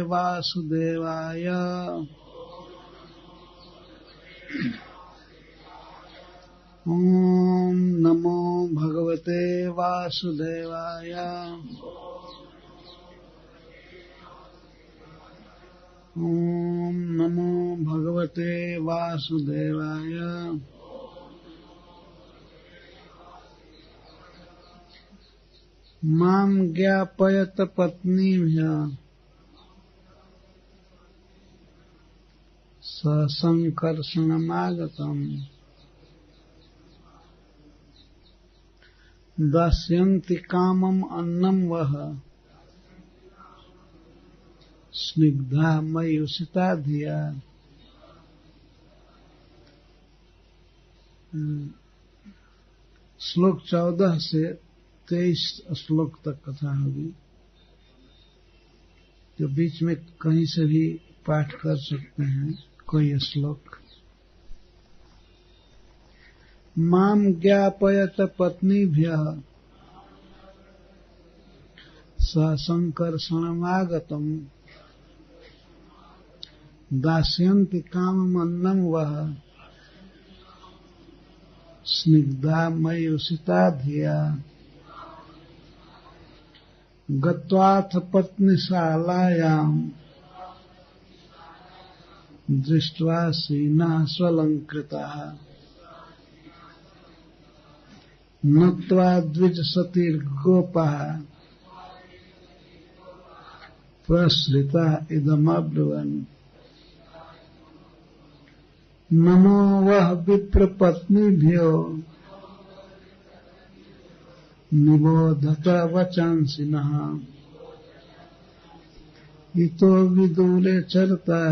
वासुदेवाय। ओम नमो भगवते वासुदेवाय। ओम नमो भगवते वासुदेवाय। मां ज्ञापयत पत्नीभ्यः ससंकर्षणमागतम् दास्यन्ति कामम् अन्नं वः स्निग्धा मयूषिता धिया। श्लोक 14 से 23 श्लोक तक कथा होगी, जो बीच में कहीं से भी पाठ कर सकते हैं कोई श्लोक। माम ज्ञापयत पत्नीभ्यः ससंकर्षणमागतम् दास्यन्ति काममन्नं वः स्निग्धा मयूषिता धिया। गत्वाथ पत्नीशालायां दृष्ट्वा सीना स्वलंकृताः नत्वा द्विजसतिर्गोपाः प्रसृता इदमब्रुवन्। नमो वः विप्रपत्नीभ्यो निबोधत वचांसिनः इतो विदूरे चरता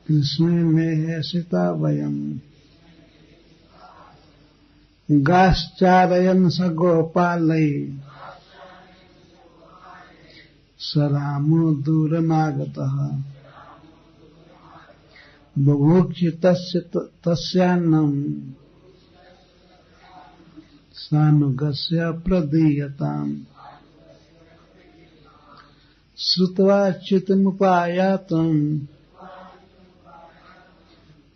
कृष्णे में हसिता वयम्। गाश्चारयन् स गोपालै स रामो दूरमागतः बुभुक्षि तस्यान्नम् सानुगस्य प्रदीयताम्। श्रुत्वा च्युतिमुपायातम्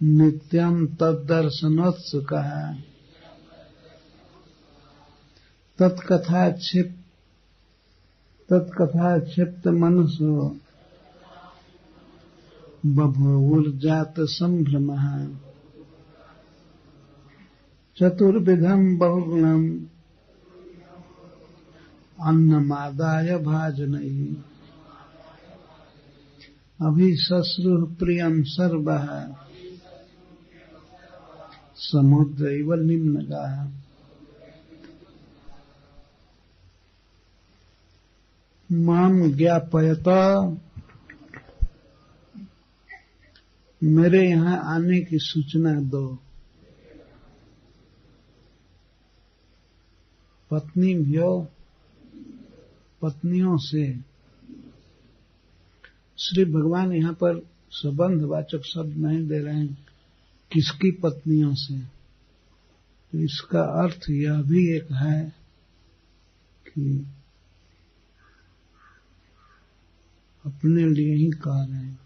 नित्यं तद्दर्शनोत्सुकः तत्कथाक्षिप्त मनसो बभूवुर्जात संभ्रमः। चतुर्विधं बहुगुणम् अन्नमादाय भाजनैः अभिशश्रुः प्रियं सर्वः समुद्रैव निम्नगाः। मां ज्ञापयत, मेरे यहाँ आने की सूचना दो। पत्नियों से श्री भगवान यहाँ पर संबंधवाचक शब्द नहीं दे रहे हैं, किसकी पत्नियों से। तो इसका अर्थ यह भी एक है कि अपने लिए ही कह रहे हैं,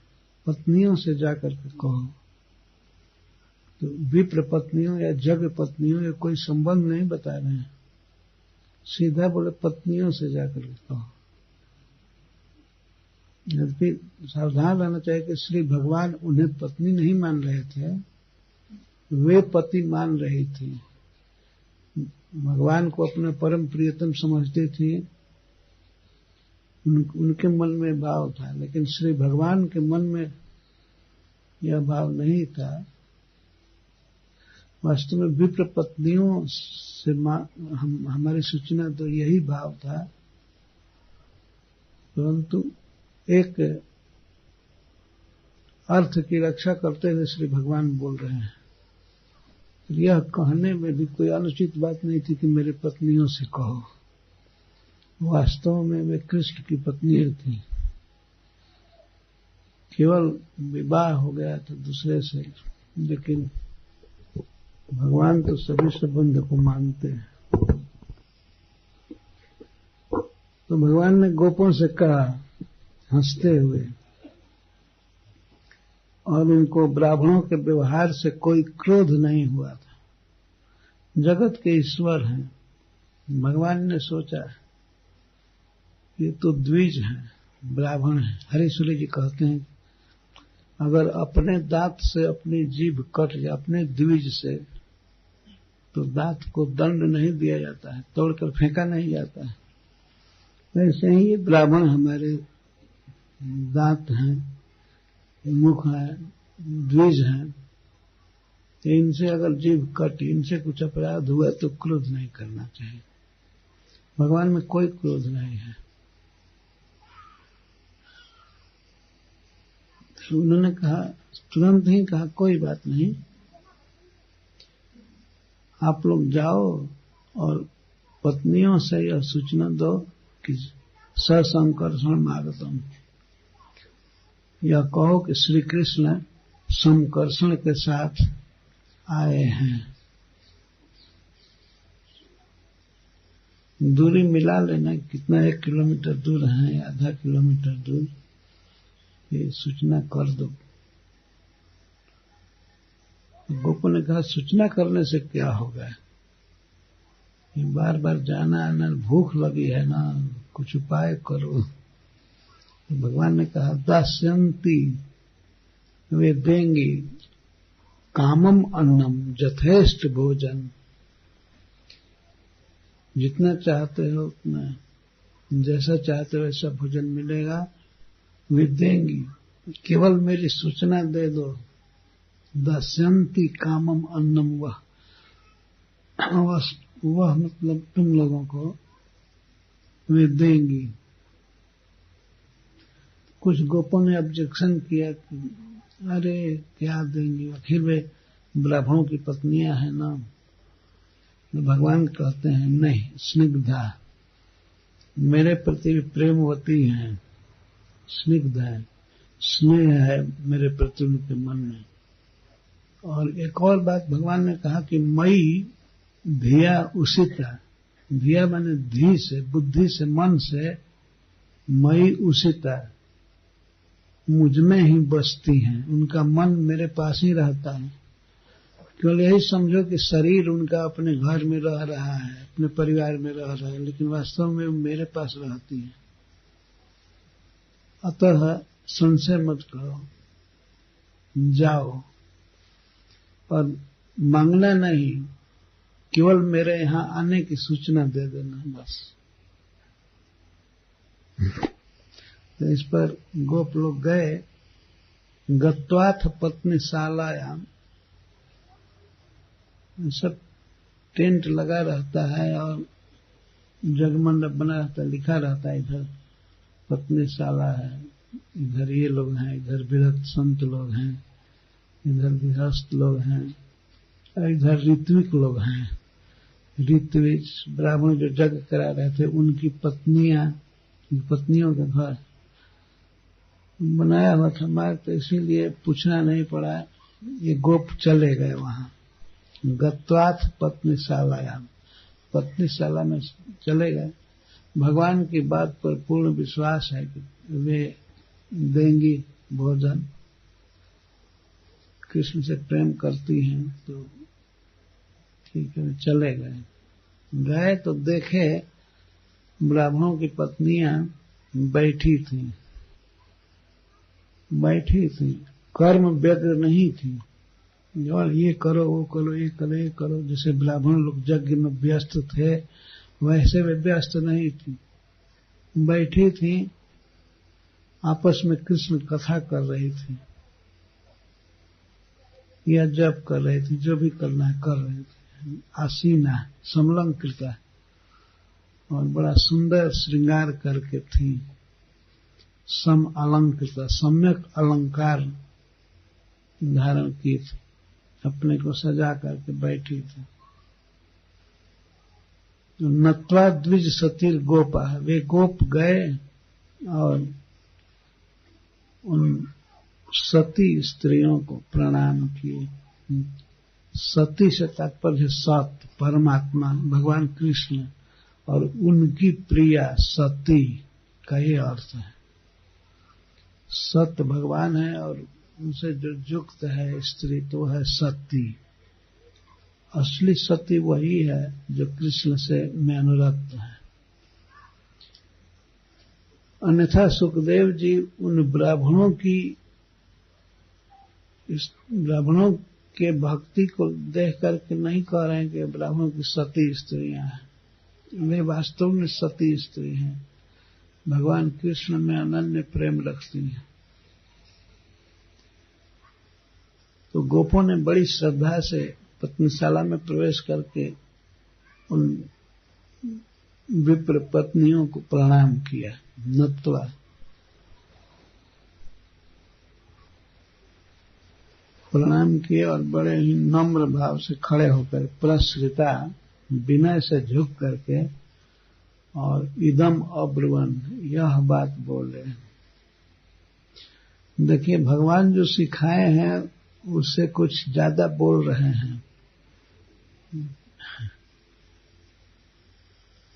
पत्नियों से जाकर के कहो। तो विप्र पत्नियों या जग पत्नियों या कोई संबंध नहीं बता रहे हैं, सीधा बोले पत्नियों से जाकर के कहो। यद्यपि सावधान रहना चाहिए कि श्री भगवान उन्हें पत्नी नहीं मान रहे थे, वे पति मान रही थी। भगवान को अपने परम प्रियतम समझती थी, उनके मन में भाव था, लेकिन श्री भगवान के मन में यह भाव नहीं था। वास्तव में विप्र पत्नियों से हमारी सूचना तो यही भाव था, परंतु एक अर्थ की रक्षा करते हुए श्री भगवान बोल रहे हैं। यह कहने में भी कोई अनुचित बात नहीं थी कि मेरे पत्नियों से कहो। वास्तव में वे कृष्ण की पत्नी थी, केवल विवाह हो गया था दूसरे से, लेकिन भगवान तो सभी संबंध को मानते हैं। तो भगवान ने गोपों से कहा हंसते हुए, और उनको ब्राह्मणों के व्यवहार से कोई क्रोध नहीं हुआ था। जगत के ईश्वर हैं। भगवान ने सोचा ये तो द्विज हैं, ब्राह्मण हैं। हरीश्वरी जी कहते हैं अगर अपने दांत से अपनी जीभ कट जाए अपने द्विज से, तो दांत को दंड नहीं दिया जाता है, तोड़कर फेंका नहीं जाता है। वैसे ही ये ब्राह्मण हमारे दांत हैं, मुख है, द्विज हैं। इनसे अगर जीभ कटी, इनसे कुछ अपराध हुआ तो क्रोध नहीं करना चाहिए। भगवान में कोई क्रोध नहीं है। तो उन्होंने कहा, तुरंत ही कहा कोई बात नहीं, आप लोग जाओ और पत्नियों से यह सूचना दो कि ससंकर्षण मागतम, यह कहो कि श्री कृष्ण संकर्षण के साथ आए हैं। दूरी मिला लेना, कितना 1 किलोमीटर दूर है या आधा किलोमीटर दूर, ये सूचना कर दो। गोपो ने कहा सूचना करने से क्या होगा, ये बार बार जाना आना, भूख लगी है ना, कुछ उपाय करो। तो भगवान ने कहा दास्यन्ति, वे देंगे कामम अन्नम यथेष्ट भोजन, जितना चाहते हो उतना, जैसा चाहते हो वैसा भोजन मिलेगा, वे देंगी। केवल मेरी सूचना दे दो। दास्यन्ति कामम अन्नम, वह मतलब तुम लोगों को वे देंगी। कुछ गोपों ने ऑब्जेक्शन किया कि अरे क्या देंगी, आखिर वे ब्राह्मणों की पत्नियां हैं ना। तो भगवान कहते हैं नहीं, स्निग्धा, मेरे प्रति प्रेमवती हैं, स्निग्ध है, स्नेह है मेरे प्रति उनके मन में। और एक और बात भगवान ने कहा कि मई धिया उसिता, धिया माने धी से, बुद्धि से, मन से, मई उसिता, मुझ में ही बसती हैं, उनका मन मेरे पास ही रहता है। केवल यही समझो कि शरीर उनका अपने घर में रह रहा है, अपने परिवार में रह रहा है, लेकिन वास्तव में मेरे पास रहती है। अतः संशय मत करो, जाओ और मांगना नहीं, केवल मेरे यहां आने की सूचना दे देना बस। तो इस पर गोप लोग गए। गत्वाथ पत्नीशालायाम, सब टेंट लगा रहता है और जगमंडप बना रहता है, लिखा रहता है इधर पत्नीशाला है, इधर ये लोग हैं, इधर विरक्त संत लोग हैं, इधर गृहस्थ लोग हैं, और इधर ऋत्विक लोग हैं। ऋत्विज ब्राह्मण जो यज्ञ करा रहे थे उनकी पत्नियां, पत्नियों का घर बनाया हुआ था मार्ग, तो इसीलिए पूछना नहीं पड़ा। ये गोप चले गए वहां। गत्वाथ पत्नीशालायाम, पत्नीशाला में चले गए। भगवान की बात पर पूर्ण विश्वास है कि वे देंगी भोजन, कृष्ण से प्रेम करती हैं, तो ठीक है चले गए। गए तो देखे ब्राह्मणों की पत्नियां बैठी थीं, कर्म व्यग्र नहीं थी, और ये करो वो करो, ये करो ये करो, जैसे ब्राह्मण लोग यज्ञ में व्यस्त थे वैसे वे व्यस्त नहीं थी, बैठी थी, आपस में कृष्ण कथा कर रही थी या जप कर रही थी, जो भी करना है कर रही थी। आसीना समलंकृता, और बड़ा सुंदर श्रृंगार करके थी। सम अलंकृत, सम्यक अलंकार धारण की थी, अपने को सजा करके बैठी थी। नत्वा द्विज सतीर गोपा, वे गोप गए और उन सती स्त्रियों को प्रणाम किए। सती से तात्पर्य सत, परमात्मा भगवान कृष्ण, और उनकी प्रिया सती का ये अर्थ है। सत्य भगवान है और उनसे जो युक्त है स्त्री तो है सती। असली सती वही है जो कृष्ण से में अनुरक्त है। अन्यथा सुखदेव जी उन ब्राह्मणों के भक्ति को देख करके नहीं कह रहे हैं कि ब्राह्मणों की सती स्त्रियां हैं, वे वास्तव में सती स्त्री हैं, भगवान कृष्ण में अनन्य प्रेम रखती हैं। तो गोपों ने बड़ी श्रद्धा से पत्नीशाला में प्रवेश करके उन विप्र पत्नियों को प्रणाम किया, नत्वा। प्रणाम किए और बड़े ही नम्र भाव से खड़े होकर प्रसृता विनय से झुक करके और इदम अब्रुवन यह बात बोले। देखिए भगवान जो सिखाए हैं उससे कुछ ज्यादा बोल रहे हैं।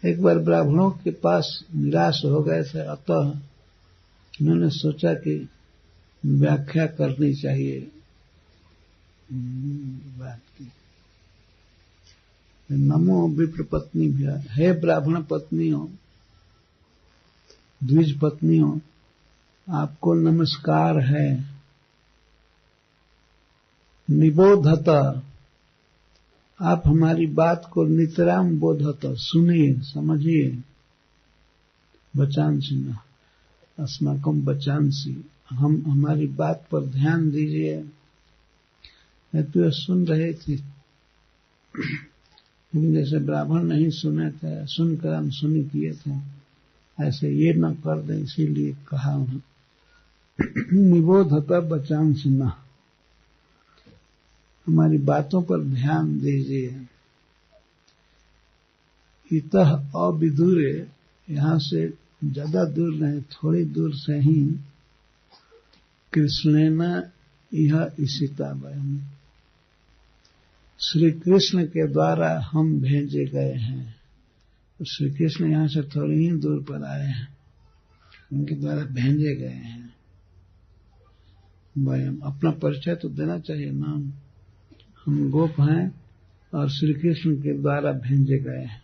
एक बार ब्राह्मणों के पास निराश हो गए थे, अतः उन्होंने सोचा कि व्याख्या करनी चाहिए बात की। नमो विप्र पत्नी भी, हे ब्राह्मण पत्नियों, द्विज पत्नियों, आपको नमस्कार है। निबोधत, आप हमारी बात को नितराम बोधत, सुनिए समझिए। बचांसी न अस्माकम बचांसी, हम हमारी बात पर ध्यान दीजिए। मैं तो सुन रहे थे लेकिन जैसे ब्राह्मण नहीं सुने थे, सुनकर हम सुनी किए थे, ऐसे ये न कर दें, इसीलिए कहा हूं। निबोधत बचांसी न, हमारी बातों पर ध्यान दीजिए। इतः अविदूरे, यहां से ज्यादा दूर नहीं, थोड़ी दूर से ही कृष्णेन यह इशिता वयम्, श्री कृष्ण के द्वारा हम भेजे गए हैं। तो श्री कृष्ण यहां से थोड़ी ही दूर पर आए हैं, उनके द्वारा भेजे गए हैं। वयम्, अपना परिचय तो देना चाहिए ना, हम गोप हैं और श्री कृष्ण के द्वारा भेजे गए हैं।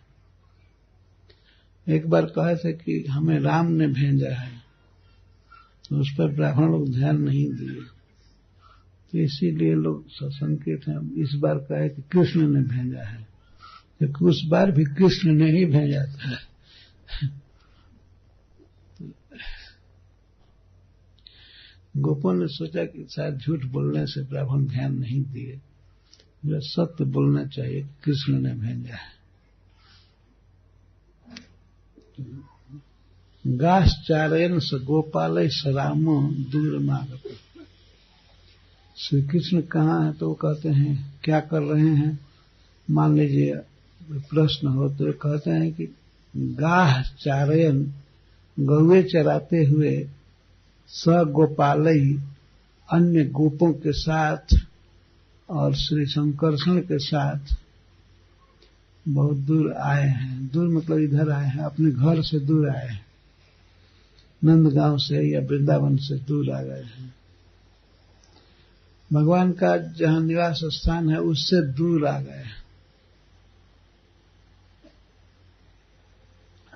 एक बार कहे थे कि हमें राम ने भेजा है, तो उस पर ब्राह्मण लोग ध्यान नहीं दिए, तो इसीलिए लोग सशंकित हैं। इस बार कहे कि कृष्ण ने भेजा है, क्योंकि उस बार भी कृष्ण ने ही भेजा था। गोपों ने सोचा कि शायद झूठ बोलने से ब्राह्मण ध्यान नहीं दिए, जो सत्य बोलना चाहिए, कृष्ण ने भेजा है। गाश्चारेण स गोपाल स रामो दूर मागत, श्री कृष्ण कहाँ है तो वो कहते हैं क्या कर रहे हैं। मान लीजिए प्रश्न हो तो कहते हैं कि गाह चारयन, गौए चराते हुए, स गोपालई, अन्य गोपों के साथ और श्री शंकरषण के साथ बहुत दूर आए हैं। दूर मतलब इधर आए हैं, अपने घर से दूर आए हैं, नंदगांव से या वृंदावन से दूर आ गए हैं। भगवान का जहां निवास स्थान है उससे दूर आ गए हैं।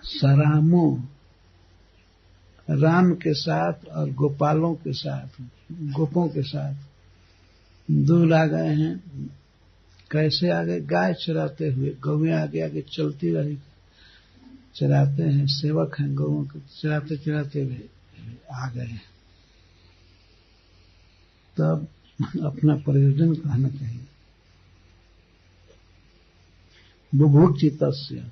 सरामो, राम के साथ और गोपालों के साथ, गोपों के साथ दूर आ गए हैं। कैसे आ गए? गाय चराते हुए, गौएं आगे आगे चलती रही, चराते हैं, सेवक हैं गौओं के, चराते चराते हुए आ गए। तब अपना प्रयोजन कहना चाहिए। बुभुक्षितस्य,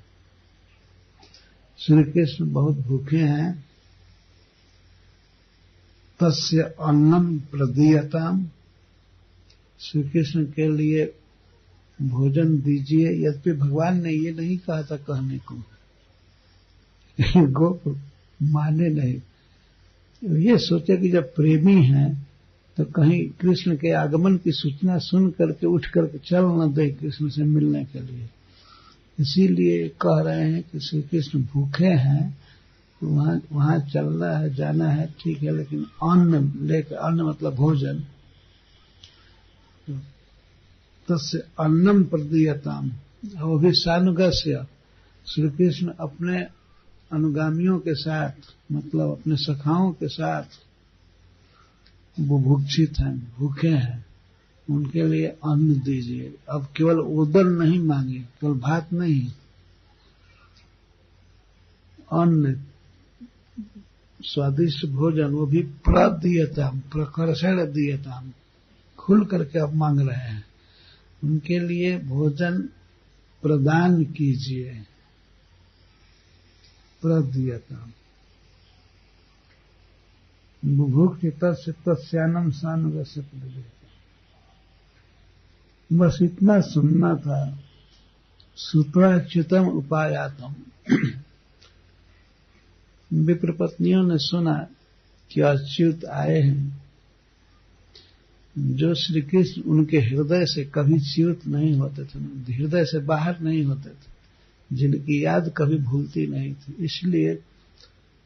श्री कृष्ण बहुत भूखे हैं। तस्य अन्नम प्रदीयताम, श्री कृष्ण के लिए भोजन दीजिए। यद्यपि भगवान ने ये नहीं कहा था कहने को, गोप माने नहीं। ये सोचे कि जब प्रेमी हैं तो कहीं कृष्ण के आगमन की सूचना सुन करके उठ करके चल न दे कृष्ण से मिलने के लिए। इसीलिए कह रहे हैं कि श्री कृष्ण भूखे हैं वहां चलना है, जाना है, ठीक है, लेकिन अन्न लेकर, अन्न मतलब भोजन, तस्य अन्नम प्रदीयताम, वो भी सानुगस्य, श्री कृष्ण अपने अनुगामियों के साथ, मतलब अपने सखाओं के साथ बुभुक्षित हैं, भूखे हैं, उनके लिए अन्न दीजिए। अब केवल उदर नहीं मांगे, केवल भात नहीं, अन्न, स्वादिष्ट भोजन, वो भी प्रदीयताम, प्रकर्षण दीयताम, खुल करके अब मांग रहे हैं, उनके लिए भोजन प्रदान कीजिए। प्रदीयताम बुभुक्षित तस्यान्नम सानुगस्य प्रदीयताम। बस इतना सुनना था। श्रुत्वाच्युतम उपायातम, विप्र पत्नियों ने सुना कि अच्युत आए हैं, जो श्री कृष्ण उनके हृदय से कभी च्युत नहीं होते थे, हृदय से बाहर नहीं होते थे, जिनकी याद कभी भूलती नहीं थी। इसलिए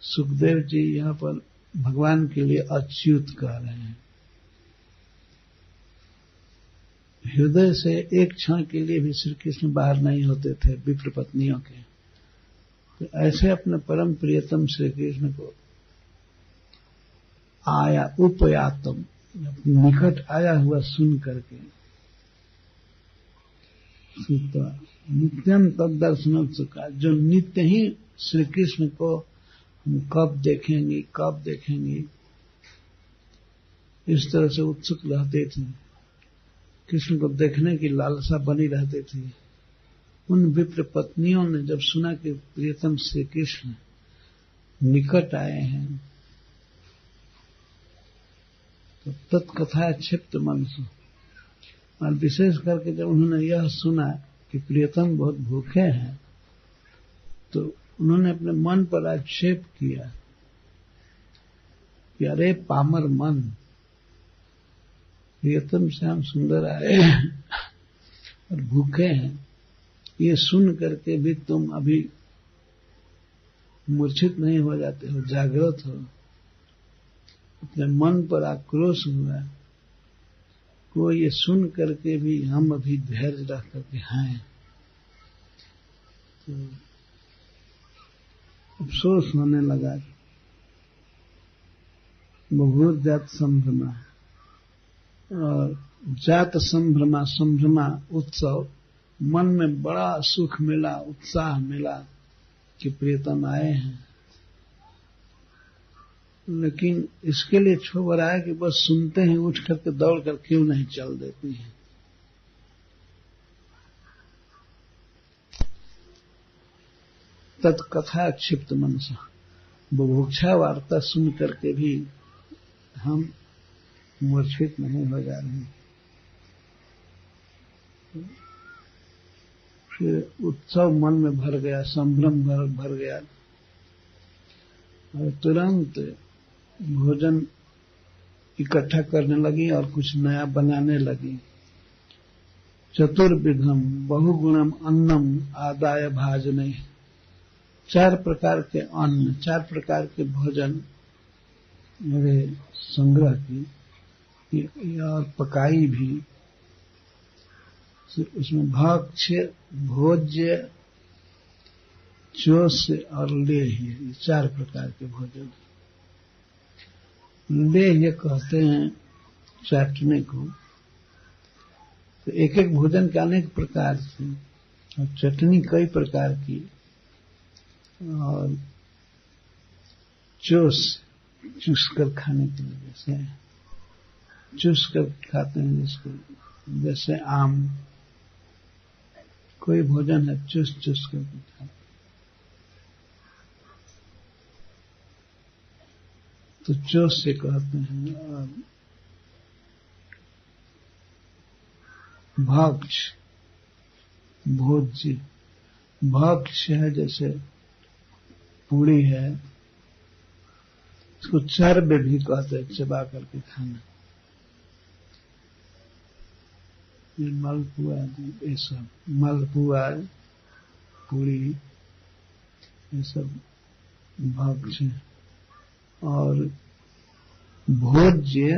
सुखदेव जी यहाँ पर भगवान के लिए अच्युत कह रहे हैं। हृदय से एक क्षण के लिए भी श्री कृष्ण बाहर नहीं होते थे विप्र पत्नियों के। तो ऐसे अपने परम प्रियतम श्री कृष्ण को आया, उपयातम, निकट आया हुआ सुन करके, नित्यम तद दर्शन चुका, जो नित्य ही श्री कृष्ण को हम कब देखेंगे, कब देखेंगे, इस तरह से उत्सुक रहते थे, कृष्ण को देखने की लालसा बनी रहती थी। उन विप्र पत्नियों ने जब सुना कि प्रियतम श्री कृष्ण निकट आए हैं, तो तत्कथा क्षिप्त मन से, और विशेष करके जब उन्होंने यह सुना कि प्रियतम बहुत भूखे हैं, तो उन्होंने अपने मन पर आक्षेप किया कि अरे पामर मन, प्रियतम श्याम सुंदर आए और भूखे हैं, ये सुन करके भी तुम अभी मूर्छित नहीं हो जाते हो, जागृत हो। अपने मन पर आक्रोश हुआ को ये सुन करके भी हम अभी धैर्य रख करके हैं। तो अफसोस होने लगा। बहुर जात संभ्रमा, और जात संभ्रमा, संभ्रमा उत्सव, मन में बड़ा सुख मिला, उत्साह मिला कि प्रियतम आए हैं। लेकिन इसके लिए क्षोभ आया कि बस सुनते हैं उठ करके दौड़ कर क्यों नहीं चल देती हैं। तत्कथा क्षिप्त मनसा, बुभुक्षा वार्ता सुन करके भी हम मूर्छित नहीं हो जा रहे। फिर उत्सव मन में भर गया, संभ्रम भर गया, और तुरंत भोजन इकट्ठा करने लगी और कुछ नया बनाने लगी। चतुर्विधम बहुगुणम अन्नम आदाय भाजने, 4 प्रकार के अन्न, 4 प्रकार के भोजन मेरे संग्रह की और पकाई भी। उसमें भक्ष्य, भोज्य, चोष्य और लेह्य, ये 4 प्रकार के भोजन। लेह्य कहते हैं चाटने को। तो एक एक भोजन के अनेक प्रकार से, और चटनी कई प्रकार की, और चूस कर खाने के लिए, जैसे चूस कर खाते हैं जिसको, जैसे आम, कोई भोजन है चूस कर खाते। तो चोस से कहते हैं। और भक्ष्य, भोज्य, भक्ष्य है जैसे पूड़ी है, इसको चर्बे भी कहते हैं, चबा करके खाना। ये मलपुआ, ये सब, मलपुआ, पूड़ी, ये सब भक्ष्य और भोज्य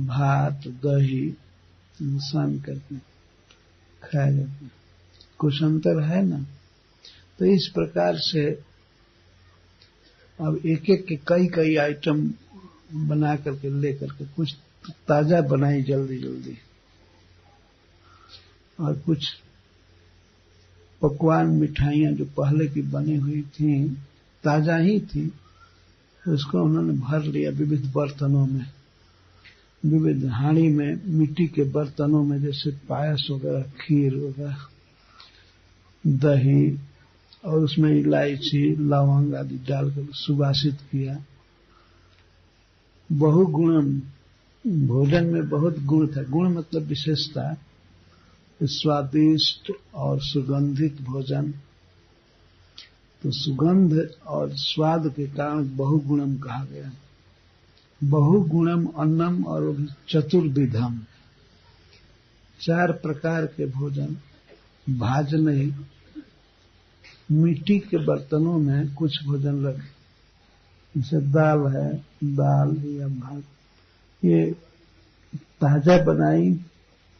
भात दही सान करके खाया जाता है। कुछ अंतर है ना। तो इस प्रकार से अब एक एक के कई कई आइटम बना करके ले करके कुछ ताजा बनाई जल्दी जल्दी और कुछ पकवान मिठाइयां जो पहले की बनी हुई थी ताजा ही थी, उसको उन्होंने भर लिया विविध बर्तनों में, विविध हांडी में, मिट्टी के बर्तनों में, जैसे पायस वगैरह, खीर वगैरह, दही, और उसमें इलायची लौंग आदि डालकर सुवासित किया। बहुगुणम, भोजन में बहुत गुण था। गुण मतलब विशेषता, स्वादिष्ट और सुगंधित भोजन। तो सुगंध और स्वाद के कारण बहुगुणम कहा गया। बहुगुणम अन्नम और चतुर्विधम, 4 प्रकार के भोजन। भाजने, मिट्टी के बर्तनों में कुछ भोजन रख, जैसे दाल है, दाल या भात, ये ताजा बनाई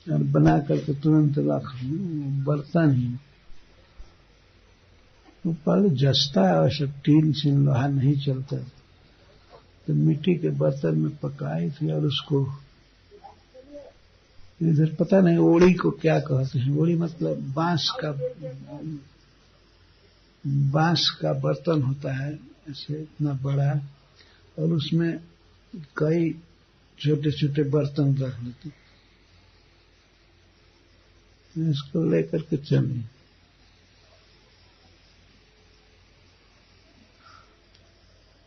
और बना करके तुरंत रख बर्तन ही। तो पहले जस्ता आवश्यक, टीन सीन लोहा नहीं चलता, तो मिट्टी के बर्तन में पकाई थी और उसको इधर पता नहीं ओड़ी को क्या कहते हैं। ओड़ी मतलब बांस का बर्तन होता है, ऐसे इतना बड़ा, और उसमें कई छोटे छोटे बर्तन रख लेते, इसको लेकर के चले।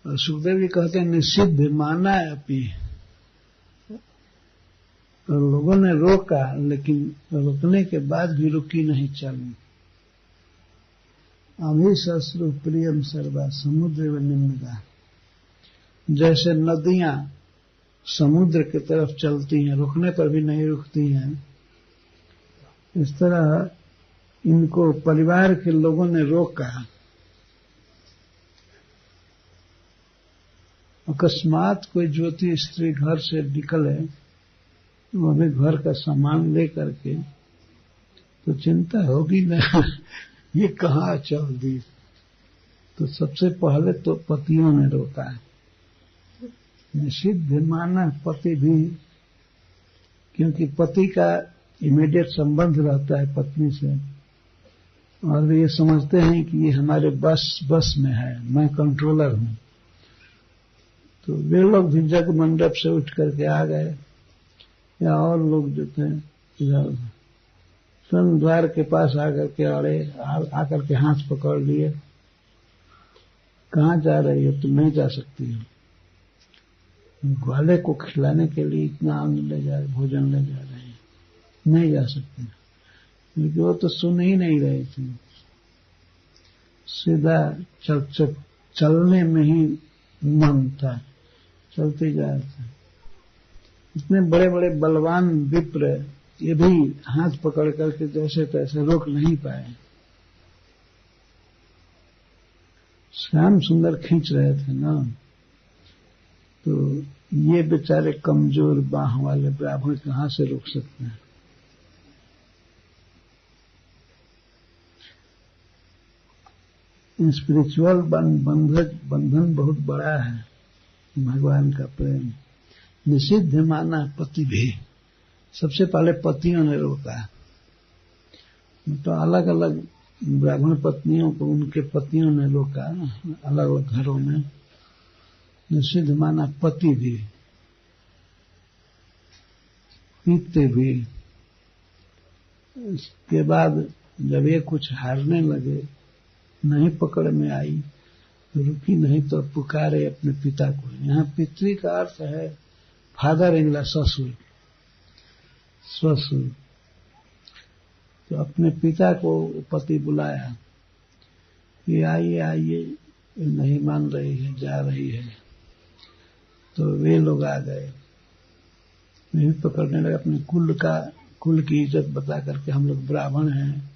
और सुखदेव जी कहते हैं निषिद्ध माना अपी, तो लोगों ने रोका, लेकिन रोकने के बाद भी रुकी नहीं चली। अभी शस्त्रु प्रियम सर्वा समुद्र व निम्नगा, जैसे नदियां समुद्र की तरफ चलती हैं, रुकने पर भी नहीं रुकती हैं, इस तरह इनको परिवार के लोगों ने रोका। अकस्मात कोई ज्योति स्त्री घर से निकले, वो भी घर का सामान ले करके, तो चिंता होगी ना ये कहाँ चल दी। तो सबसे पहले तो पतियों ने रोका है। निषिद्ध माना पति भी, क्योंकि पति का इमीडिएट संबंध रहता है पत्नी से, और ये समझते हैं कि ये हमारे बस में है, मैं कंट्रोलर हूं। तो वे लोग भी जग मंडप से उठ करके आ गए, या और लोग जो थे इधर स्वयं द्वार के पास आकर के आकर के हाथ पकड़ लिए, कहाँ जा रही हो, तुम नहीं जा सकती हो, ग्वाले को खिलाने के लिए इतना अन्न ले जा रहे, भोजन ले जा रहे हैं, नहीं जा सकते। क्योंकि वो तो सुन ही नहीं रहे थे, सीधा चलने में ही मन था, चलते जा रहे थे। इतने बड़े बड़े बलवान विप्र ये भी हाथ पकड़ करके जैसे तैसे रोक नहीं पाए। श्याम सुंदर खींच रहे थे ना, तो ये बेचारे कमजोर बाह वाले ब्राह्मण कहां से रोक सकते हैं। स्पिरिचुअल बंधन बहुत बड़ा है, भगवान का प्रेम। निषिद्ध माना पति भी, सबसे पहले पतियों ने रोका। तो अलग अलग ब्राह्मण पत्नियों को उनके पतियों ने रोका, अलग अलग घरों में। निषिद्ध माना पति भी, पीते भी। इसके बाद जब ये कुछ हारने लगे, नहीं पकड़ में आई, तो रुकी नहीं, तो पुकारे अपने पिता को। यहाँ पितृ का अर्थ है फादर इन लॉ, ससुर। तो अपने पिता को पति बुलाया कि आइए आइए, नहीं मान रही है, जा रही है। तो वे लोग आ गए, नहीं पकड़ने लगे, अपने कुल की इज्जत बता करके हम लोग ब्राह्मण हैं,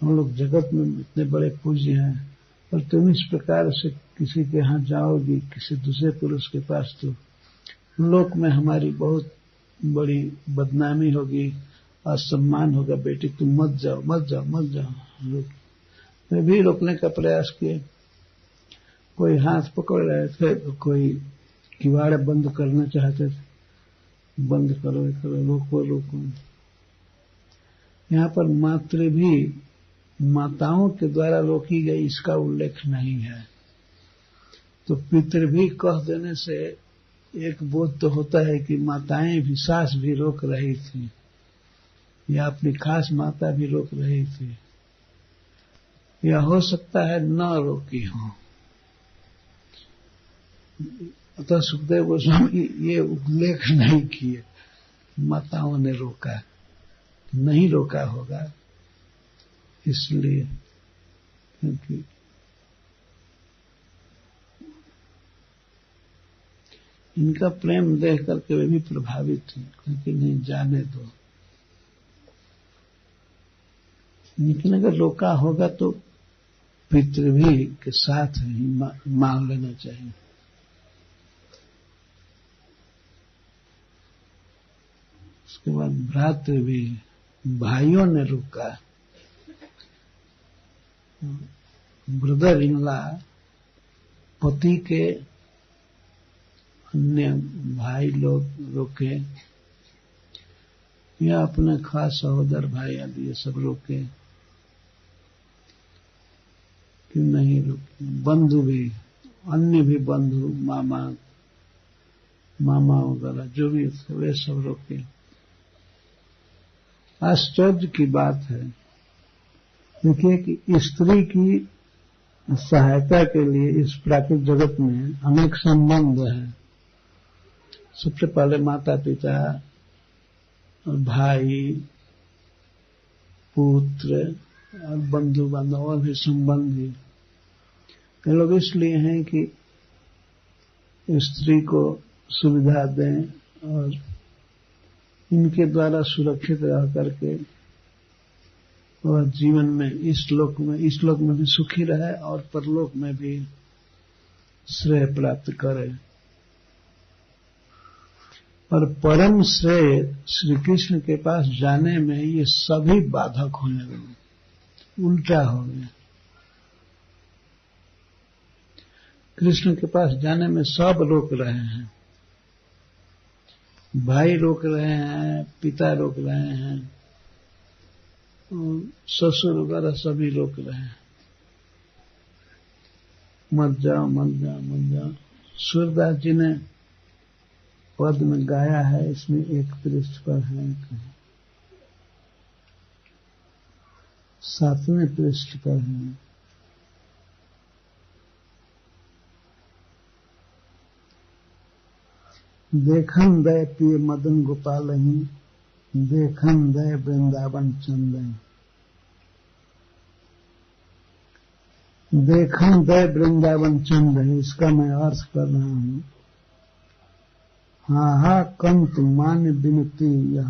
हम लोग जगत में इतने बड़े पूज्य हैं, और तुम इस प्रकार से किसी के यहाँ जाओगी, किसी दूसरे पुरुष के पास, तो लोक में हमारी बहुत बड़ी बदनामी होगी, असम्मान होगा। बेटी तुम मत जाओ, मत जाओ, मत जाओ। मैं भी रोकने का प्रयास किए, कोई हाथ पकड़ रहे थे, कोई किवाड़ बंद करना चाहते थे, बंद करो, रोको रोको। यहाँ पर मातृ भी माताओं के द्वारा रोकी गई, इसका उल्लेख नहीं है। तो पितृ भी कह देने से एक बोध तो होता है कि माताएं भी, सास भी रोक रही थी, या अपनी खास माता भी रोक रही थी, या हो सकता है न रोकी हो। अतः सुखदेव गोस्वामी ये उल्लेख नहीं किए माताओं ने रोका, नहीं रोका होगा इसलिए, क्योंकि इनका प्रेम देख करके वे भी प्रभावित हुए, क्योंकि नहीं जाने दो। लेकिन अगर रोका होगा तो पितृ भी के साथ ही मान लेना चाहिए। उसके बाद भ्रातृ भी, भाइयों ने रोका। ब्रदर इन लॉ पति के अन्य भाई लोग रोके, या अपने खास सहोदर भाई आदि ये सब रोके, क्यों नहीं रोके। बंधु भी, अन्य भी बंधु, मामा वगैरह जो भी थे वे सब रोके। आश्चर्य की बात है, देखिए कि स्त्री की सहायता के लिए इस प्राकृतिक जगत में अनेक संबंध हैं। सबसे पहले माता पिता, भाई, पुत्र और बंधु बांधव और भी संबंधी। ये लोग इसलिए हैं कि स्त्री को सुविधा दें और इनके द्वारा सुरक्षित रह करके वह जीवन में, इस लोक में भी सुखी रहे और परलोक में भी श्रेय प्राप्त करे। और परम श्रेय श्री कृष्ण के पास जाने में ये सभी बाधक होने लगे, उल्टा हो गया। कृष्ण के पास जाने में सब रोक रहे हैं, भाई रोक रहे हैं, पिता रोक रहे हैं, ससुर वगैरह सभी रोक रहे हैं, मत जाओ, मत जाओ, मत जाओ। सूरदास जी ने पद में गाया है, इसमें एक पृष्ठ पर है, 7वें पृष्ठ पर है। देखन दय पिय मदन गोपाल ही, देखन दय वृंदावन चंदन। देखन दय वृंदावन चंदन, इसका मैं अर्थ कर रहा हूं। हा कंत मान्य विनती यह,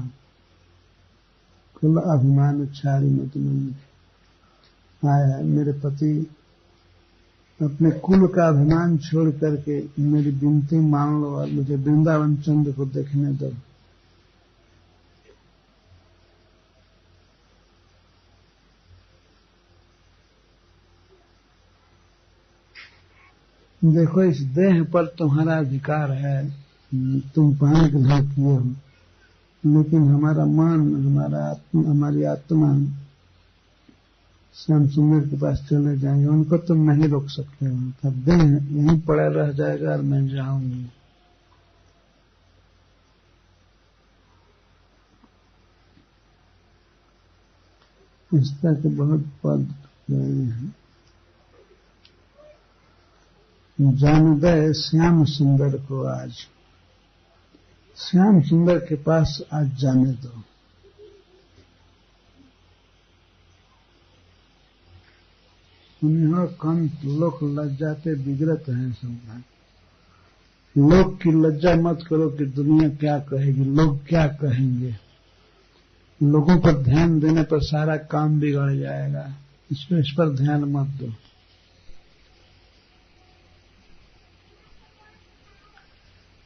कुल अभिमान छाड़ी मत मन। आया मेरे पति अपने कुल का अभिमान छोड़ करके मेरी विनती मान लो और मुझे वृंदावन चंद्र को देखने दो। देखो इस देह पर तुम्हारा अधिकार है, तुम पाने के लिए किए हो, लेकिन हमारा मन, हमारी आत्मा श्याम सुंदर के पास चले जाएंगे, उनको तुम नहीं रोक सकते हो। तब देह यहीं पड़ा रह जाएगा और मैं जाऊंगी। इस तरह के बहुत पद हैं। जान दे श्याम सुंदर को आज, श्याम सुंदर के पास आज जाने दो। उन्हें कंत लोक लज्जाते बिगड़त हैं सब। लोग की लज्जा मत करो कि दुनिया क्या कहेगी, लोग क्या कहेंगे। लोगों पर ध्यान देने पर सारा काम बिगड़ जाएगा, इस पर ध्यान मत दो।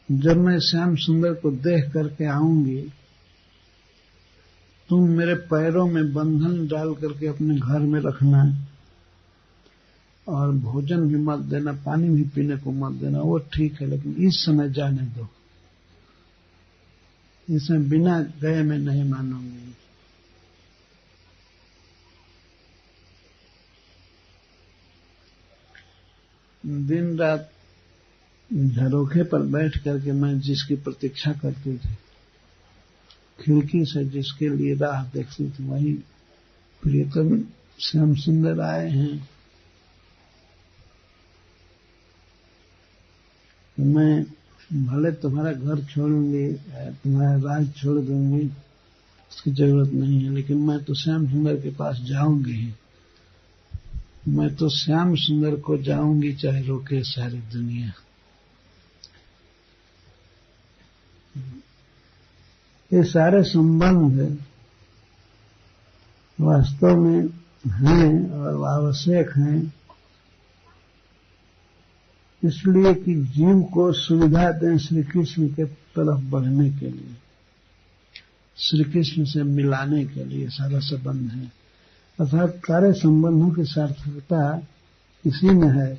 जब मैं श्याम सुंदर को देख करके आऊंगी, तुम मेरे पैरों में बंधन डाल करके अपने घर में रखना और भोजन भी मत देना, पानी भी पीने को मत देना, वो ठीक है, लेकिन इस समय जाने दो। इसमें बिना गए मैं नहीं मानूंगी। दिन रात झरोखे पर बैठ करके मैं जिसकी प्रतीक्षा करती थी, खिड़की से जिसके लिए राह देखती थी, वही प्रियतम श्याम सुंदर आए हैं। मैं भले तुम्हारा घर छोड़ूंगी, तुम्हारा राज छोड़ दूंगी, उसकी जरूरत नहीं है, लेकिन मैं तो श्याम सुंदर के पास जाऊंगी। मैं तो श्याम सुंदर को जाऊंगी, चाहे रोके सारी दुनिया। ये सारे संबंध वास्तव में हैं और आवश्यक हैं, इसलिए कि जीव को सुविधा दें श्री कृष्ण के तरफ बढ़ने के लिए, श्री कृष्ण से मिलाने के लिए सारा संबंध है। अर्थात सारे संबंधों की सार्थकता इसी में है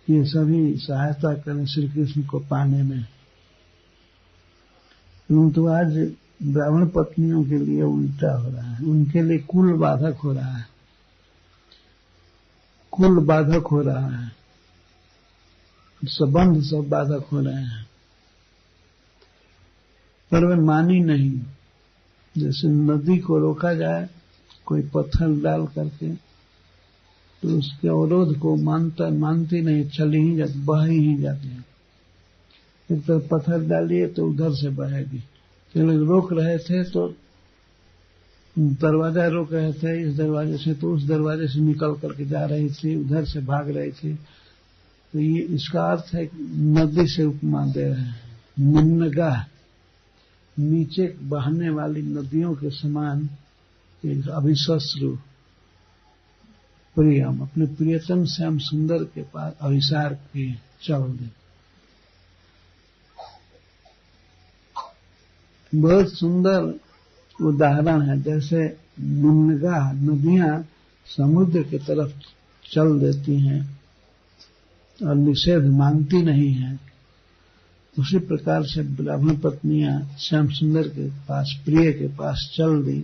कि ये सभी सहायता करें श्री कृष्ण को पाने में। परंतु आज ब्राह्मण पत्नियों के लिए उल्टा हो रहा है, उनके लिए कुल बाधक हो रहा है, कुल बाधक हो रहा है, संबंध सब बाधक हो रहे हैं, पर वे मानी नहीं। जैसे नदी को रोका जाए कोई पत्थर डाल करके, तो उसके अवरोध को मानती नहीं, चली ही जाती, बह ही जाती है। एक तरफ पत्थर डालिए तो उधर से बहेगी। तो लोग रोक रहे थे, तो दरवाजा रोक रहे थे इस दरवाजे से, तो उस दरवाजे से निकल करके जा रही थी, उधर से भाग रही थी। तो ये इसका अर्थ है कि नदी से उपमा दे रहे हैं, निम्नगाह, नीचे बहने वाली नदियों के समान अभिश्रु प्रियम, अपने प्रियतम श्याम सुंदर के पास अभिसार किए चल दे। बहुत सुंदर उदाहरण है, जैसे निम्नगाह नदियां समुद्र की तरफ चल देती हैं और निषेध मानती नहीं है, उसी प्रकार से ब्राह्मण पत्नियां श्याम सुंदर के पास, प्रिय के पास चल दी,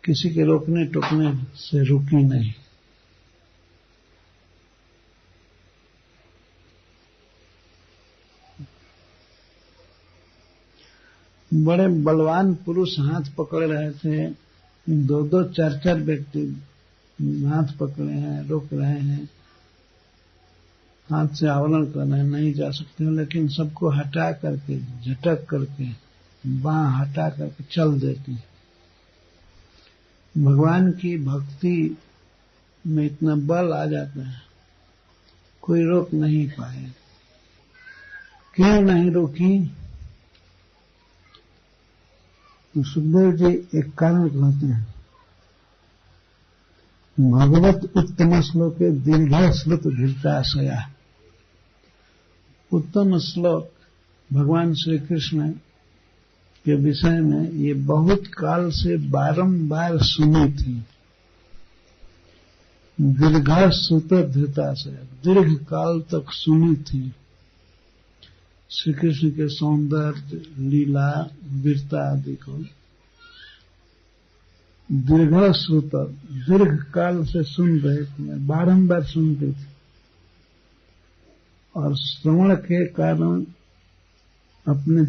किसी के रोकने टोकने से रुकी नहीं। बड़े बलवान पुरुष हाथ पकड़ रहे थे, दो चार व्यक्ति हाथ पकड़े हैं, रोक रहे हैं, हाथ से आवरण कर रहे हैं, नहीं जा सकते, लेकिन सबको हटा करके, झटक करके, बांह हटा करके चल देती। भगवान की भक्ति में इतना बल आ जाता है, कोई रोक नहीं पाए। क्यों नहीं रोकी? सुखदेव जी एक कारण कहते हैं, भगवत उत्तम श्लोके दीर्घ श्रुत धृताशया। उत्तम श्लोक भगवान श्री कृष्ण के विषय में ये बहुत काल से बारंबार सुनी थी। दीर्घ श्रुत धृताशया, दीर्घ काल तक सुनी थी। श्री कृष्ण के सौंदर्य, लीला, वीरता आदि को दीर्घ श्रुत, दीर्घ काल से सुन रहे थे, बारंबार सुनते थे, और श्रवण के कारण अपने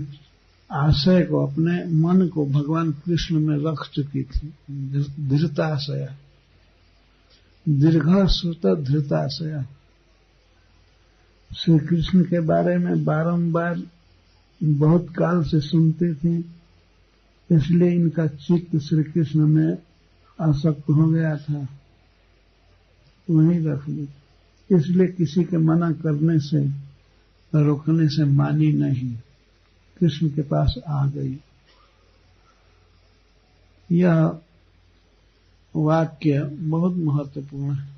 आशय को, अपने मन को भगवान कृष्ण में रख चुकी थी। धृताशया, दीर्घ श्रुत धृताशया, श्री कृष्ण के बारे में बारंबार बहुत काल से सुनती थी, इसलिए इनका चित्त श्री कृष्ण में आसक्त हो गया था, वहीं रख ली। इसलिए किसी के मना करने से, रोकने से मानी नहीं, कृष्ण के पास आ गई। यह वाक्य बहुत महत्वपूर्ण है।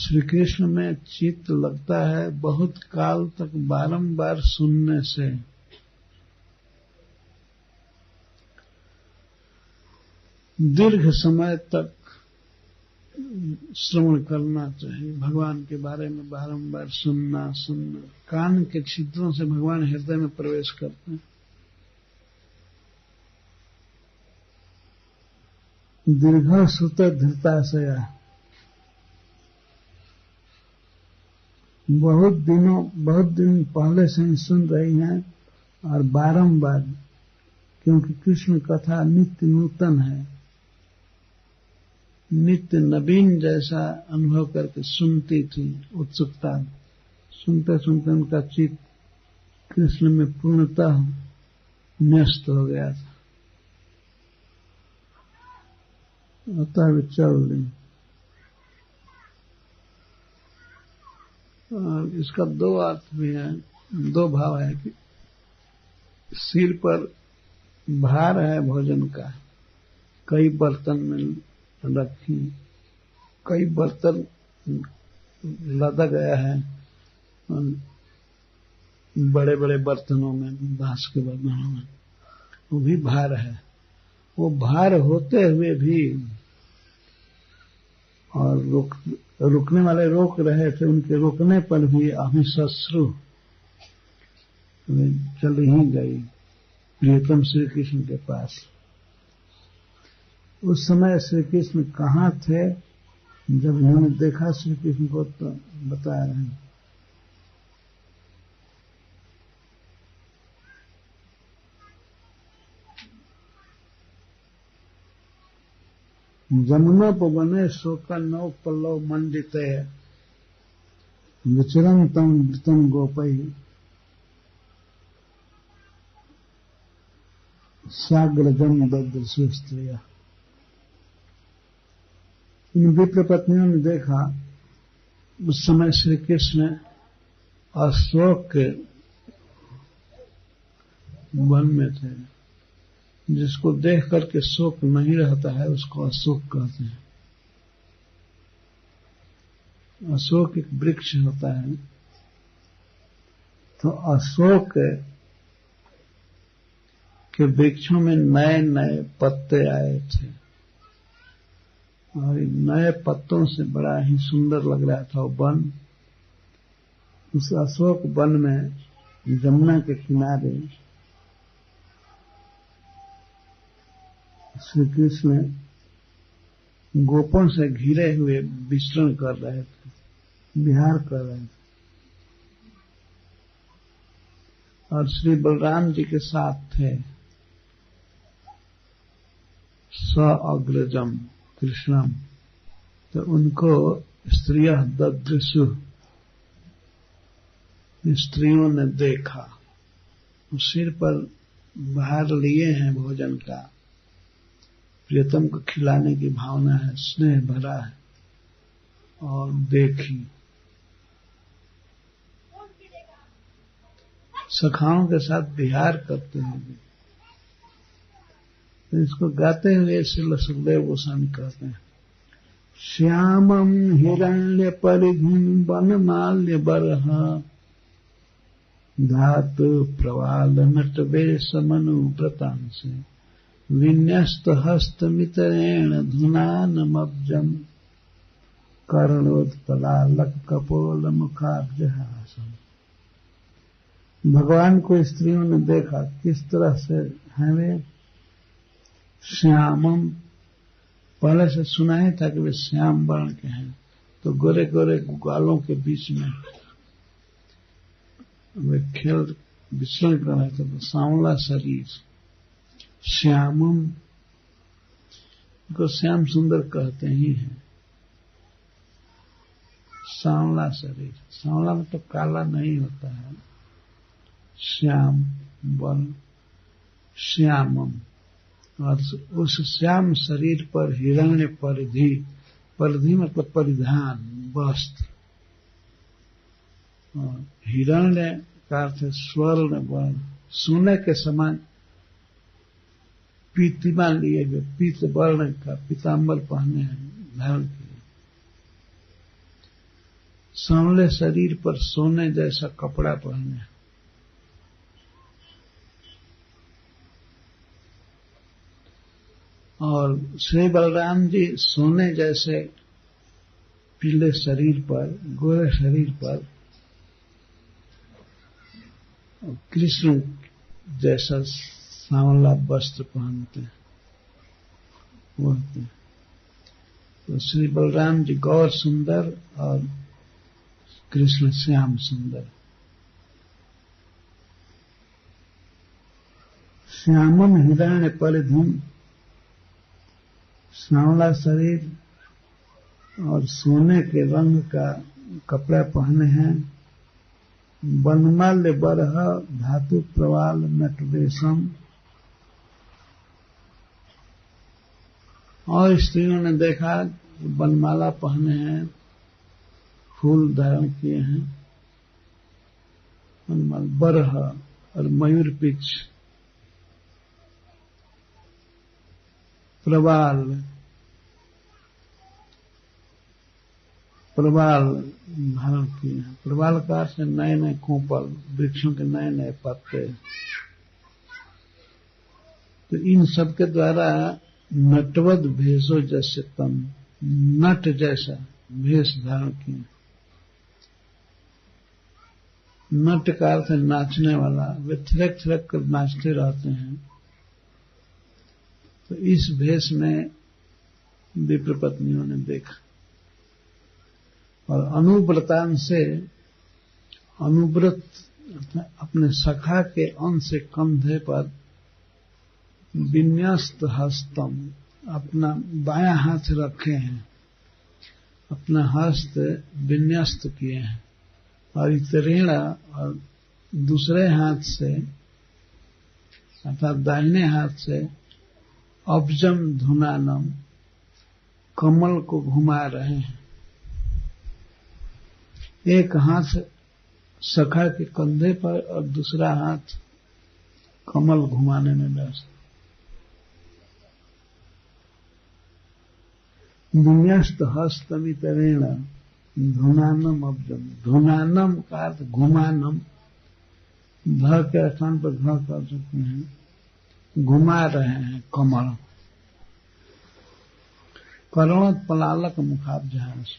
श्री कृष्ण में चित्त लगता है बहुत काल तक बारंबार सुनने से। दीर्घ समय तक श्रवण करना चाहिए, भगवान के बारे में बारंबार सुनना। कान के छिद्रों से भगवान हृदय में प्रवेश करते हैं। दीर्घ सुत धृताशया, बहुत दिन पहले से ही सुन रही हैं और बारंबार, क्योंकि कृष्ण कथा नित्य नूतन है, नित्य नवीन जैसा अनुभव करके सुनती थी उत्सुकता। सुनते सुनते उनका चित्त कृष्ण में पूर्णतः न्यस्त हो गया था। अतः वे चल दी। और इसका दो अर्थ भी है, दो भाव है कि सिर पर भार है भोजन का, कई बर्तन में रखी, कई बर्तन लदा गया है बड़े बड़े बर्तनों में, बांस के बर्तनों में, वो भी भार है। वो भार होते हुए भी, और रुकने वाले रोक रहे थे, उनके रुकने पर भी अभिश्रु चल ही गई प्रियतम श्री कृष्ण के पास। उस समय श्री कृष्ण कहाँ थे? जब उन्होंने देखा श्री कृष्ण को, तो बता रहे हैं जमुनोपवने शोकनौ पल्लव मंडिते विचरन्तम वृतं गोपैः साग्रजं ददृशु स्त्रियः। इन विप्र पत्नियों ने देखा, उस समय श्री कृष्ण अशोक के वन में थे। जिसको देख करके शोक नहीं रहता है उसको अशोक कहते हैं। अशोक एक वृक्ष होता है, तो अशोक के वृक्षों में नए नए पत्ते आए थे और नए पत्तों से बड़ा ही सुंदर लग रहा था वो वन। उस अशोक वन में जमुना के किनारे श्री कृष्ण गोपों से घिरे हुए विचरण कर रहे थे, विहार कर रहे थे, और श्री बलराम जी के साथ थे। स अग्रजम कृष्णम, तो उनको स्त्रियः ददृशु, स्त्रियों ने देखा। सिर पर भार लिए हैं भोजन का, प्रियतम को खिलाने की भावना है, स्नेह भरा है, और देखी सखाओं के साथ विहार करते हुए। तो इसको गाते हुए श्री सुखदेव गोस्वामी कहते हैं, श्यामम हिरण्य परिधिम वनमाल्य बरह धातु प्रवाल नटवेश मनुव्रतांसे विन्यस्त हस्त मितरेण धुनानमब्जम कर्णोत्पलालक कपोल मुखाब्जहासम। भगवान को स्त्रियों ने देखा, किस तरह से हैं वे? श्यामम, पहले से सुना ही था कि वे श्याम वर्ण के हैं, तो गोरे गोरे गालों के बीच में वे खेल विचरण कर रहे थे, तो सांवला शरीर। श्यामम को श्याम सुंदर कहते ही हैं। सांवला शरीर, सांवला में तो काला नहीं होता है। श्याम वर्ण, श्यामम, और उस श्याम शरीर पर हिरण्य परिधि, परिधि मतलब परिधान, वस्त्र, और हिरण्य का अर्थ स्वर्ण वर्ण, सोने के समान पीतिमा लिए हुए, पीत वर्ण का पीताम्बर पहने हैं, धारण किए। सांवले शरीर पर सोने जैसा कपड़ा पहने, और श्री बलराम जी सोने जैसे पीले शरीर पर, गोरे शरीर पर कृष्ण जैसा सांवला वस्त्र पहनते हैं। तो श्री बलराम जी गौर सुंदर और कृष्ण श्याम सुंदर। श्यामम हिरण्य परिधुम, सांवला शरीर और सोने के रंग का कपड़ा पहने हैं। वनमाल्य बरह धातु प्रवाल नटवेशम, और स्त्रियों ने देखा वनमाला पहने हैं, फूल धारण किए हैं। वनमाल बरह और मयूर पिच, प्रवाल धारण किए हैं। प्रवाल का से नए नए कोपल, वृक्षों के नए नए पत्ते। तो इन सब के द्वारा नटवद भेषो जैसे तम, नट जैसा भेष धारण किए। नट का अर्थ नाचने वाला, वे थिरक थिरक कर नाचते रहते हैं। तो इस भेष में विप्र पत्नियों ने देखा, और अनुव्रतान से, अनुव्रत अपने सखा के अंश से कंधे पर विन्यस्त हस्तम, अपना बायां हाथ रखे हैं, अपना हस्त विन्यस्त किए हैं, और इतरेण, और दूसरे हाथ से अर्थात दाहिने हाथ से अब्जम धुनानम, कमल को घुमा रहे हैं। एक हाथ सखा के कंधे पर और दूसरा हाथ कमल घुमाने में व्यस्त। विन्यस्त हस्तमितरेण धुनानम अब्जम, धुनानम का अर्थ घुमानम, ध के स्थान पर ध कर सकते हैं, घुमा रहे हैं कमल। करुणत पलालक मुखाब्जहास,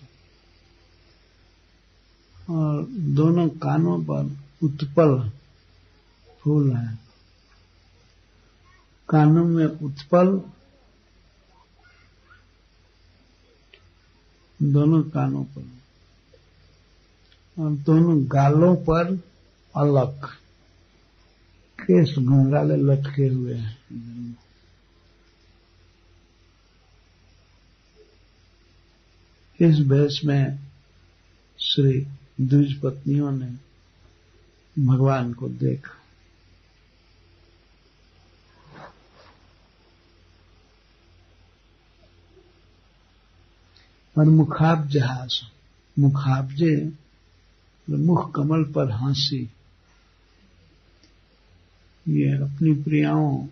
और दोनों कानों पर उत्पल फूल है। कानों में उत्पल, दोनों कानों पर, और दोनों गालों पर अलक, केश घुंघराले लटके हुए हैं। इस भेष में श्री द्विज पत्नियों ने भगवान को देखा। और मुखाब्जहास, मुखाब्जे, मुख कमल पर हंसी। ये अपनी प्रियाओं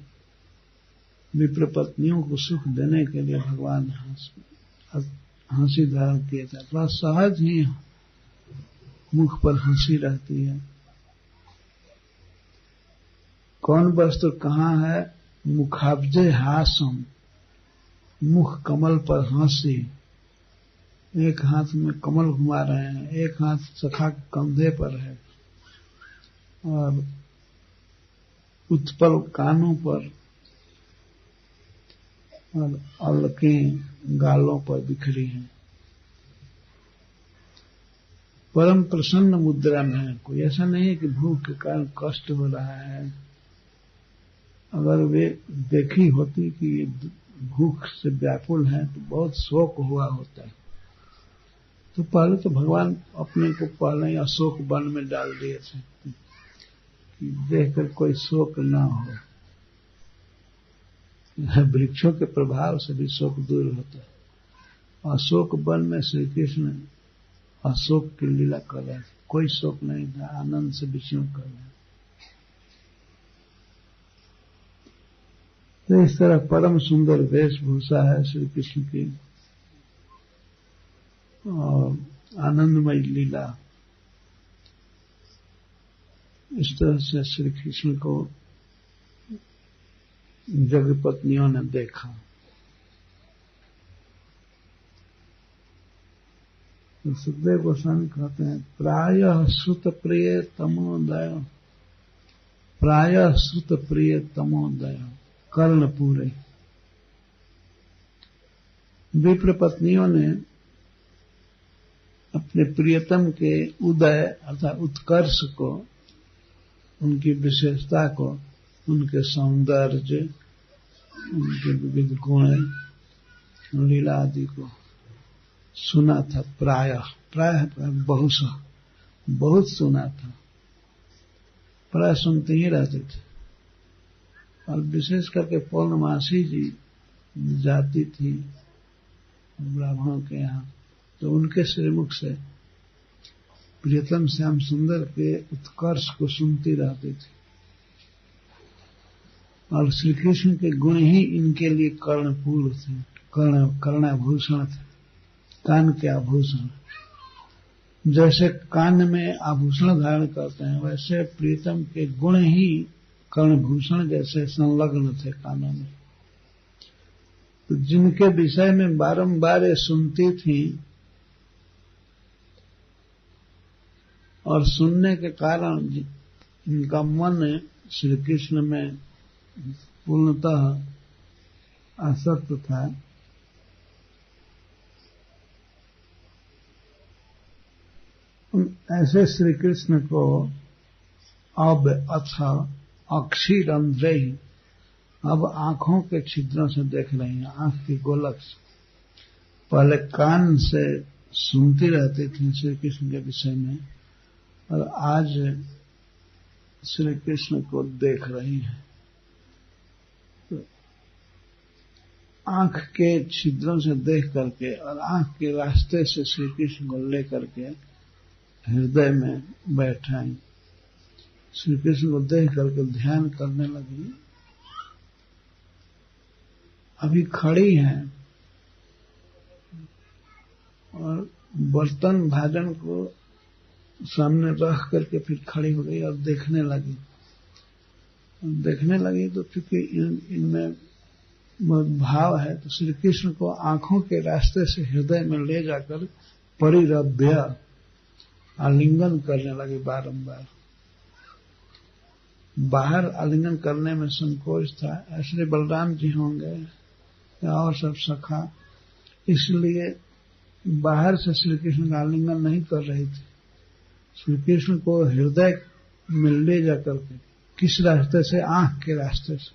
विप्र पत्नियों को सुख देने के लिए भगवान हंसी धारण किए थे। थोड़ा सहज ही मुख पर हंसी रहती है। कौन वस्तु कहाँ है? मुखाब्जे हासम, मुख कमल पर हंसी। एक हाथ में कमल घुमा रहे हैं, एक हाथ सखा के कंधे पर है, और उत्पल कानों पर और अलकें गालों पर बिखरी हैं। परम प्रसन्न मुद्रा में है। कोई ऐसा नहीं है कि भूख के कारण कष्ट हो रहा है। अगर वे देखी होती कि ये भूख से व्याकुल है तो बहुत शोक हुआ होता है। तो पहले तो भगवान अपने को पहले ही अशोक वन में डाल दिए थे कि देखकर कोई शोक न हो। वृक्षों के प्रभाव से भी शोक दूर होता है। अशोक वन में श्री कृष्ण अशोक की लीला कर रहे थे, कोई शोक नहीं था, आनंद से विचरण कर रहे। तो इस तरह परम सुंदर वेशभूषा है श्री कृष्ण की। और आनंदमय लीला। इस तरह से श्री कृष्ण को जग पत्नियों ने देखा। तो सुखदेव गोस्वामी कहते हैं, प्रायः श्रुत प्रिय तमोदय, प्रायः श्रुत प्रिय तमोदय कर्णपूरे। विप्र पत्नियों ने अपने प्रियतम के उदय अर्थात उत्कर्ष को, उनकी विशेषता को, उनके सौंदर्य, उनके विविध गुण, लीला आदि को सुना था। प्रायः प्रायः बहुशः बहुत सुना था, प्राय सुनते ही रहते थे। और विशेष करके पौर्णमासी जी जाती थी ब्राह्मणों के यहाँ, तो उनके श्रीमुख से प्रियतम श्याम सुंदर के उत्कर्ष को सुनती रहती थी। और श्री कृष्ण के गुण ही इनके लिए कर्णपूर थे, कर्णाभूषण थे, कान के आभूषण। जैसे कान में आभूषण धारण करते हैं, वैसे प्रियतम के गुण ही कर्णभूषण जैसे संलग्न थे कानों में। तो जिनके विषय में बारंबार सुनती थी और सुनने के कारण इनका मन श्री कृष्ण में पूर्णतः आसक्त था, ऐसे श्री कृष्ण को अब अच्छा अक्षीरंध्रे ही, अब आंखों के छिद्रों से देख रही हैं, आंख की गोलक से। पहले कान से सुनती रहती थी श्री कृष्ण के विषय में, और आज श्री कृष्ण को देख रही हैं। तो आंख के छिद्रों से देख करके और आंख के रास्ते से श्री कृष्ण को लेकर के हृदय में बैठाई, श्री कृष्ण को देख करके ध्यान करने लगी। अभी खड़ी हैं और बर्तन भाजन को सामने रख करके फिर खड़ी हो गई और देखने लगी। देखने लगी तो क्योंकि इनमें भाव है, तो श्री कृष्ण को आंखों के रास्ते से हृदय में ले जाकर परिरभ्य आलिंगन करने लगी बारंबार। बाहर आलिंगन करने में संकोच था, ऐसे बलराम जी होंगे या और सब सखा, इसलिए बाहर से श्री कृष्ण का आलिंगन नहीं कर रही थी। श्री कृष्ण को हृदय में ले जाकर के, किस रास्ते से? आंख के रास्ते से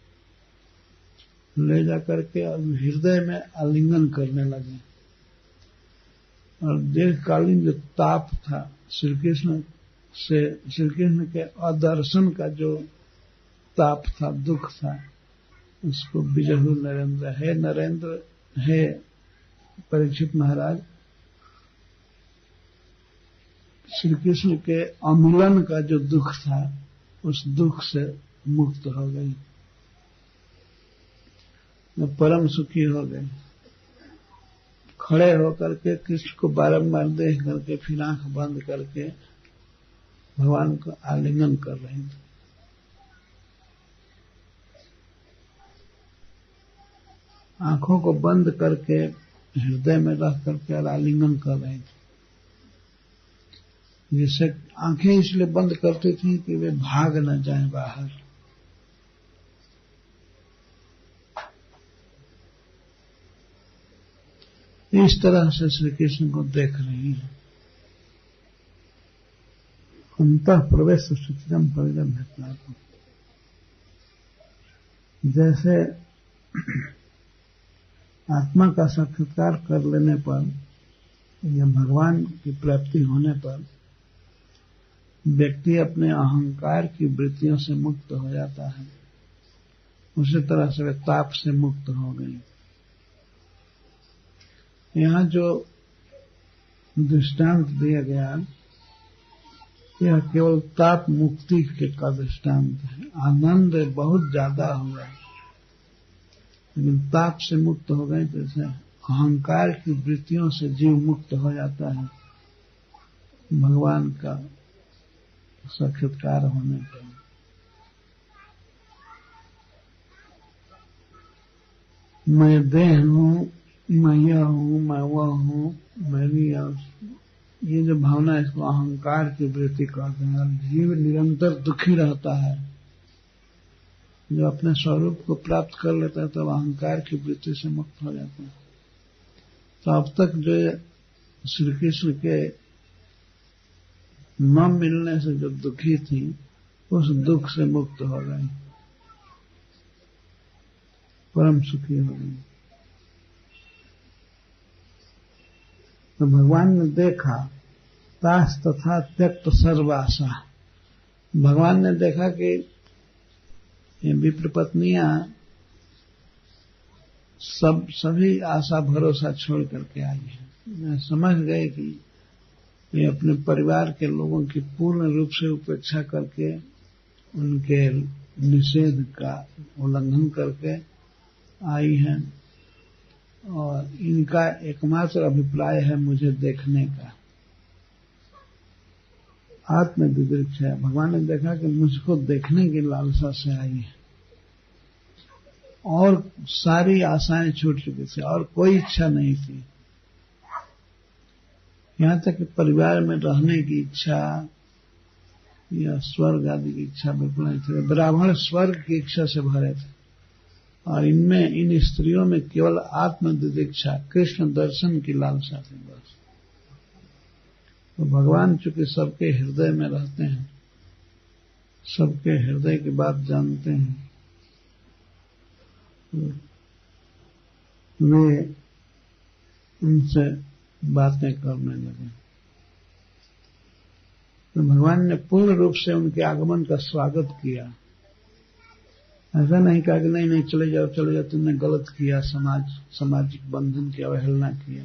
ले जाकर के और हृदय में आलिंगन करने लगे। और दीर्घकालीन जो ताप था श्री कृष्ण के अदर्शन का जो ताप था, दुख था, उसको विजहु नरेंद्र, हे नरेंद्र, हे परीक्षित महाराज, श्री कृष्ण के अमिलन का जो दुख था, उस दुख से मुक्त हो गई, परम सुखी हो गए। खड़े होकर के कृष्ण को बारंबार देख करके फिर आंख बंद करके भगवान को आलिंगन कर रहे थे। आंखों को बंद करके हृदय में रख करके और आलिंगन कर रहे थे। जिससे आंखें इसलिए बंद करती थी कि वे भाग न जाएं बाहर। इस तरह से श्री कृष्ण को देख रही है। अंतः प्रवेश सुचिरम परिरम घटना को, जैसे आत्मा का साक्षात्कार कर लेने पर या भगवान की प्राप्ति होने पर व्यक्ति अपने अहंकार की वृत्तियों से मुक्त हो जाता है, उसी तरह से वे ताप से मुक्त हो गई। यहाँ जो दृष्टांत दिया गया, यह केवल ताप मुक्ति का दृष्टांत है। आनंद बहुत ज्यादा हुआ, लेकिन ताप से मुक्त हो गए। जैसे अहंकार की वृत्तियों से जीव मुक्त हो जाता है, भगवान का साक्षात्कार होने पर। मैं देह हूं, मैं यह हूं, मैं वह हूं, मेरी ये जो भावना है इसको अहंकार की वृत्ति कहते हैं। और जीव निरंतर दुखी रहता है। जो अपने स्वरूप को प्राप्त कर लेता है तब अहंकार की वृत्ति से मुक्त हो जाता है। तो अब तक जो श्री कृष्ण के न मिलने से जो दुखी थी उस दुख से मुक्त हो गई, परम सुखी हो गई। तो भगवान ने देखा तास तथा त्यक्त सर्वाशा। भगवान ने देखा कि ये विप्र पत्नियां सभी आशा भरोसा छोड़ करके आई है। मैं समझ गए कि ये अपने परिवार के लोगों की पूर्ण रूप से उपेक्षा करके उनके निषेध का उल्लंघन करके आई हैं और इनका एकमात्र अभिप्राय है मुझे देखने का। आत्मविवृक्ष है। भगवान ने देखा कि मुझको देखने की लालसा से आई है और सारी आशाएं छूट चुकी थी और कोई इच्छा नहीं थी। यहां तक कि परिवार में रहने की इच्छा या स्वर्ग आदि की इच्छा बिल्कुल नहीं थी। ब्राह्मण स्वर्ग की इच्छा से भरे थे और इनमें इन स्त्रियों में केवल आत्मविवृक्षा कृष्ण दर्शन की लालसा थी बस। तो भगवान चूंकि सबके हृदय में रहते हैं, सबके हृदय की बात जानते हैं, वे उनसे बातें करने लगे। तो भगवान ने पूर्ण रूप से उनके आगमन का स्वागत किया। ऐसा नहीं कहा कि नहीं नहीं चले जाओ तुमने गलत किया, सामाजिक बंधन की अवहेलना किया।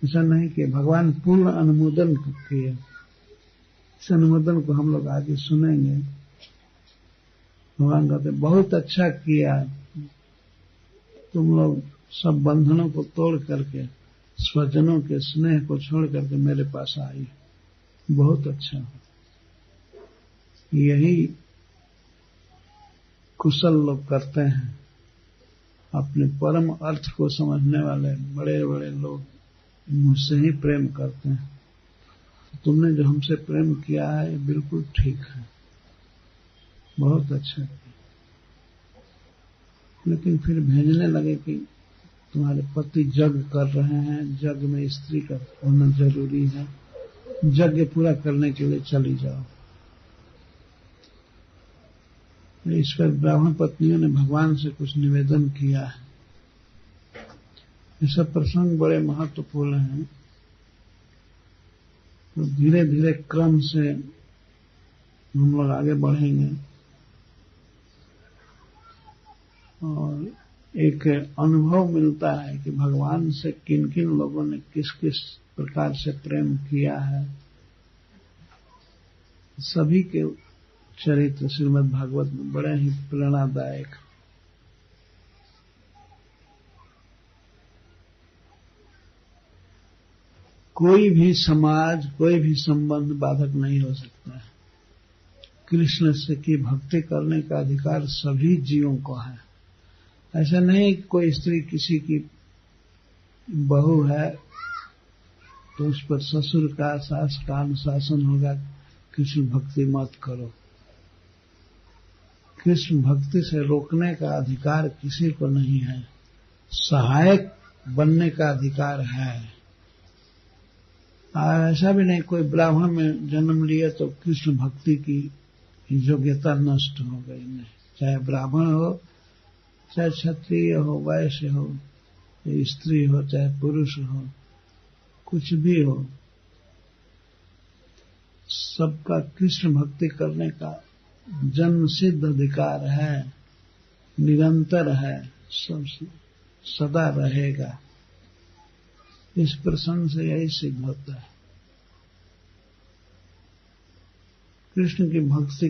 ऐसा नहीं किया। भगवान पूर्ण अनुमोदन किए। इस अनुमोदन को हम लोग आगे सुनेंगे। भगवान कहते बहुत अच्छा किया, तुम लोग सब बंधनों को तोड़ करके स्वजनों के स्नेह को छोड़ करके मेरे पास आई, बहुत अच्छा हो। यही कुशल लोग करते हैं। अपने परम अर्थ को समझने वाले बड़े बड़े लोग मुझसे ही प्रेम करते हैं। तुमने जो हमसे प्रेम किया है ये बिल्कुल ठीक है, बहुत अच्छा किया। लेकिन फिर भेजने लगे कि तुम्हारे पति यज्ञ कर रहे हैं, यज्ञ में स्त्री का होना जरूरी है, यज्ञ पूरा करने के लिए चली जाओ। इस पर ब्राह्मण पत्नियों ने भगवान से कुछ निवेदन किया है। ये सब प्रसंग बड़े महत्वपूर्ण हैं। तो धीरे धीरे क्रम से हम लोग आगे बढ़ेंगे और एक अनुभव मिलता है कि भगवान से किन किन लोगों ने किस किस प्रकार से प्रेम किया है। सभी के चरित्र श्रीमद् भागवत में बड़े ही प्रेरणादायक। कोई भी समाज, कोई भी संबंध बाधक नहीं हो सकता है। कृष्ण से की भक्ति करने का अधिकार सभी जीवों को है। ऐसा नहीं कि कोई स्त्री किसी की बहू है तो उस पर ससुर का सास का अनुशासन होगा, कृष्ण भक्ति मत करो। कृष्ण भक्ति से रोकने का अधिकार किसी को नहीं है, सहायक बनने का अधिकार है। ऐसा भी नहीं कोई ब्राह्मण में जन्म लिया तो कृष्ण भक्ति की योग्यता नष्ट हो गई। नहीं, चाहे ब्राह्मण हो, चाहे क्षत्रिय हो, वैश्य हो, स्त्री हो, चाहे पुरुष हो, कुछ भी हो, सबका कृष्ण भक्ति करने का जन्म सिद्ध अधिकार है, निरंतर है, सदा रहेगा। इस प्रसंग से यही सिद्ध होता है। कृष्ण की भक्ति